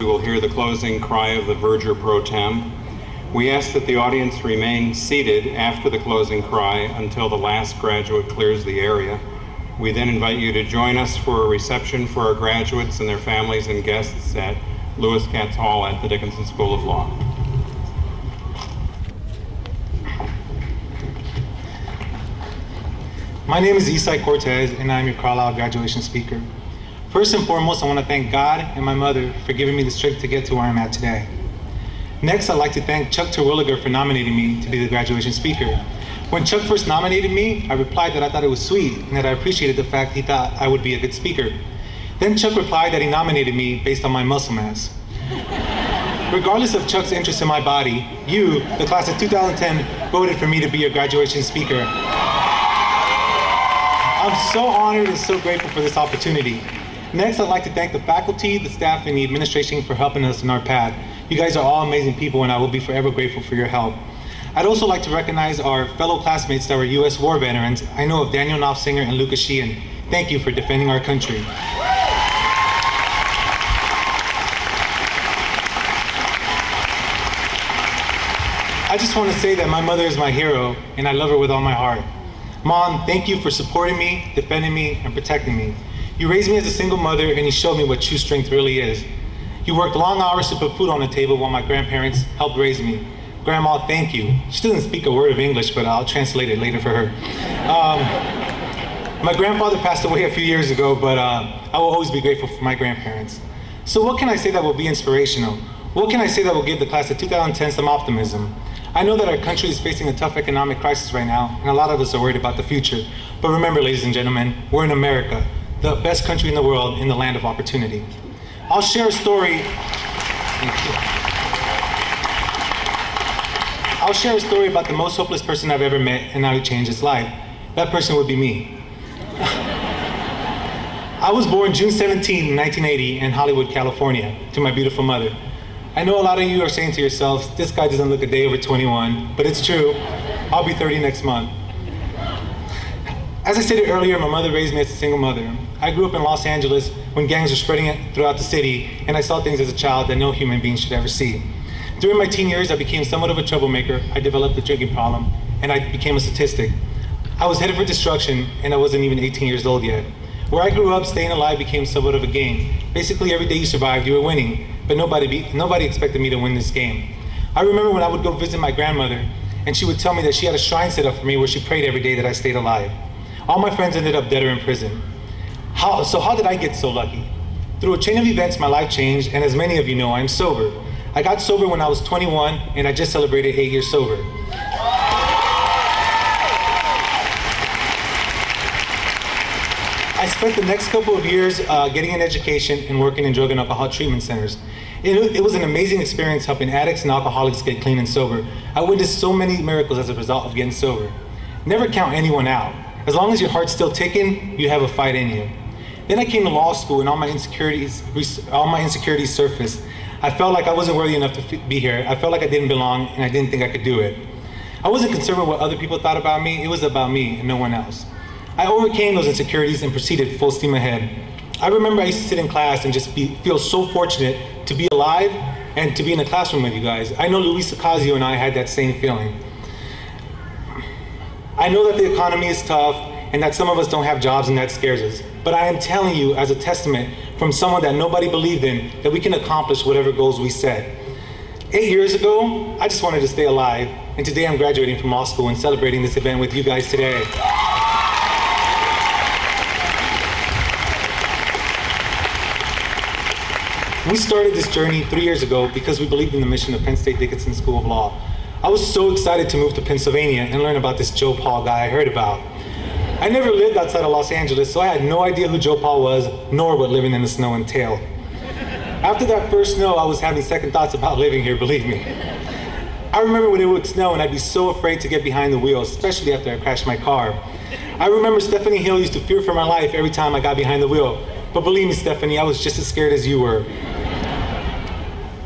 We will hear the closing cry of the verger pro tem. We ask that the audience remain seated after the closing cry until the last graduate clears the area. We then invite you to join us for a reception for our graduates and their families and guests at Lewis Katz Hall at the Dickinson School of Law. My name is Isai Cortez, and I'm your Carlisle graduation speaker. First and foremost, I want to thank God and my mother for giving me the strength to get to where I'm at today. Next, I'd like to thank Chuck Terwilliger for nominating me to be the graduation speaker. When Chuck first nominated me, I replied that I thought it was sweet and that I appreciated the fact he thought I would be a good speaker. Then Chuck replied that he nominated me based on my muscle mass. Regardless of Chuck's interest in my body, you, the class of 2010, voted for me to be your graduation speaker. I'm so honored and so grateful for this opportunity. Next, I'd like to thank the faculty, the staff, and the administration for helping us in our path. You guys are all amazing people, and I will be forever grateful for your help. I'd also like to recognize our fellow classmates that were U.S. war veterans. I know of Daniel Knopfsinger and Lucas Sheehan. Thank you for defending our country. I just want to say that my mother is my hero, and I love her with all my heart. Mom, thank you for supporting me, defending me, and protecting me. You raised me as a single mother, and you showed me what true strength really is. You worked long hours to put food on the table while my grandparents helped raise me. Grandma, thank you. She doesn't speak a word of English, but I'll translate it later for her. My grandfather passed away a few years ago, but I will always be grateful for my grandparents. So what can I say that will be inspirational? What can I say that will give the class of 2010 some optimism? I know that our country is facing a tough economic crisis right now, and a lot of us are worried about the future. But remember, ladies and gentlemen, we're in America, the best country in the world, in the land of opportunity. I'll share a story. I'll share a story about the most hopeless person I've ever met and how he changed his life. That person would be me. I was born June 17, 1980 in Hollywood, California, to my beautiful mother. I know a lot of you are saying to yourselves, this guy doesn't look a day over 21, but it's true. I'll be 30 next month. As I stated earlier, my mother raised me as a single mother. I grew up in Los Angeles when gangs were spreading it throughout the city, and I saw things as a child that no human being should ever see. During my teen years, I became somewhat of a troublemaker. I developed a drinking problem, and I became a statistic. I was headed for destruction, and I wasn't even 18 years old yet. Where I grew up, staying alive became somewhat of a game. Basically, every day you survived, you were winning, but nobody expected me to win this game. I remember when I would go visit my grandmother, and she would tell me that she had a shrine set up for me where she prayed every day that I stayed alive. All my friends ended up dead or in prison. So how did I get so lucky? Through a chain of events, my life changed, and as many of you know, I'm sober. I got sober when I was 21, and I just celebrated 8 years sober. I spent the next couple of years getting an education and working in drug and alcohol treatment centers. It was an amazing experience helping addicts and alcoholics get clean and sober. I witnessed so many miracles as a result of getting sober. Never count anyone out. As long as your heart's still ticking, you have a fight in you. Then I came to law school and all my insecurities surfaced. I felt like I wasn't worthy enough to be here. I felt like I didn't belong and I didn't think I could do it. I wasn't concerned with what other people thought about me. It was about me and no one else. I overcame those insecurities and proceeded full steam ahead. I remember I used to sit in class and just feel so fortunate to be alive and to be in the classroom with you guys. I know Luis Ocasio and I had that same feeling. I know that the economy is tough and that some of us don't have jobs and that scares us. But I am telling you as a testament from someone that nobody believed in that we can accomplish whatever goals we set. 8 years ago, I just wanted to stay alive. And today I'm graduating from law school and celebrating this event with you guys today. We started this journey 3 years ago because we believed in the mission of Penn State Dickinson School of Law. I was so excited to move to Pennsylvania and learn about this Joe Paul guy I heard about. I never lived outside of Los Angeles, so I had no idea who Joe Paul was, nor what living in the snow entailed. After that first snow, I was having second thoughts about living here, believe me. I remember when it would snow and I'd be so afraid to get behind the wheel, especially after I crashed my car. I remember Stephanie Hill used to fear for my life every time I got behind the wheel. But believe me, Stephanie, I was just as scared as you were.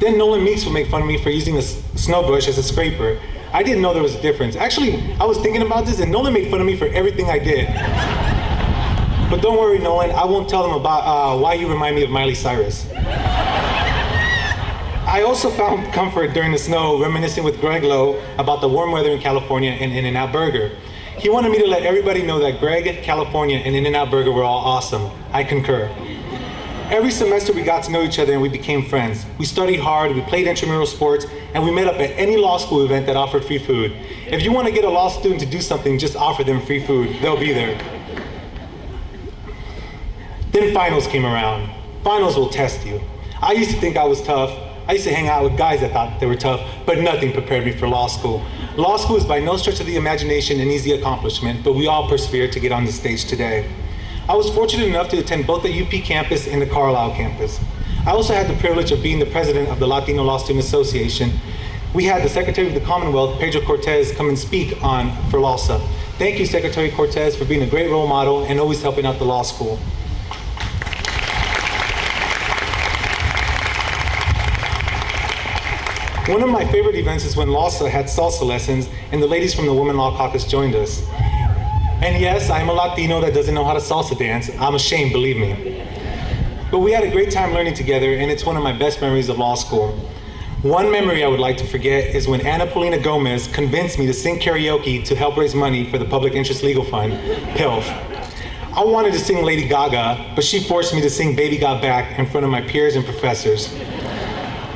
Then Nolan Meeks would make fun of me for using a snow brush as a scraper. I didn't know there was a difference. Actually, I was thinking about this and Nolan made fun of me for everything I did. But don't worry, Nolan, I won't tell them about why you remind me of Miley Cyrus. I also found comfort during the snow reminiscing with Greg Lowe about the warm weather in California and In-N-Out Burger. He wanted me to let everybody know that Greg, California, and In-N-Out Burger were all awesome. I concur. Every semester we got to know each other and we became friends. We studied hard, we played intramural sports, and we met up at any law school event that offered free food. If you want to get a law student to do something, just offer them free food. They'll be there. Then finals came around. Finals will test you. I used to think I was tough. I used to hang out with guys that thought they were tough, but nothing prepared me for law school. Law school is by no stretch of the imagination an easy accomplishment, but we all persevered to get on the stage today. I was fortunate enough to attend both the UP campus and the Carlisle campus. I also had the privilege of being the president of the Latino Law Student Association. We had the Secretary of the Commonwealth, Pedro Cortez, come and speak for LALSA. Thank you, Secretary Cortez, for being a great role model and always helping out the law school. One of my favorite events is when LALSA had salsa lessons and the ladies from the Women Law Caucus joined us. And yes, I'm a Latino that doesn't know how to salsa dance. I'm ashamed, believe me. But we had a great time learning together, and it's one of my best memories of law school. One memory I would like to forget is when Ana Paulina Gomez convinced me to sing karaoke to help raise money for the Public Interest Legal Fund, PILF. I wanted to sing Lady Gaga, but she forced me to sing Baby Got Back in front of my peers and professors.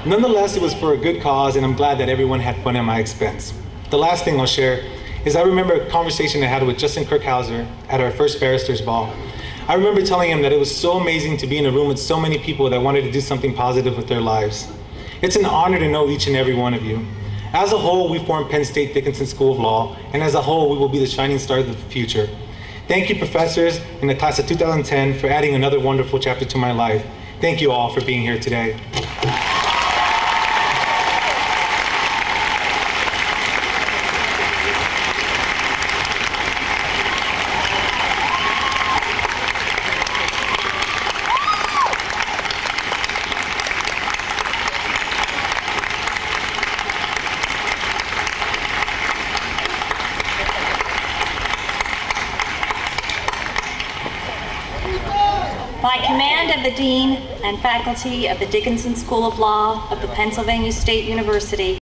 Nonetheless, it was for a good cause, and I'm glad that everyone had fun at my expense. The last thing I'll share is I remember a conversation I had with Justin Kirkhauser at our first barrister's ball. I remember telling him that it was so amazing to be in a room with so many people that wanted to do something positive with their lives. It's an honor to know each and every one of you. As a whole, we form Penn State Dickinson School of Law, and as a whole, we will be the shining stars of the future. Thank you, professors in the class of 2010, for adding another wonderful chapter to my life. Thank you all for being here today. By command of the Dean and faculty of the Dickinson School of Law of the Pennsylvania State University,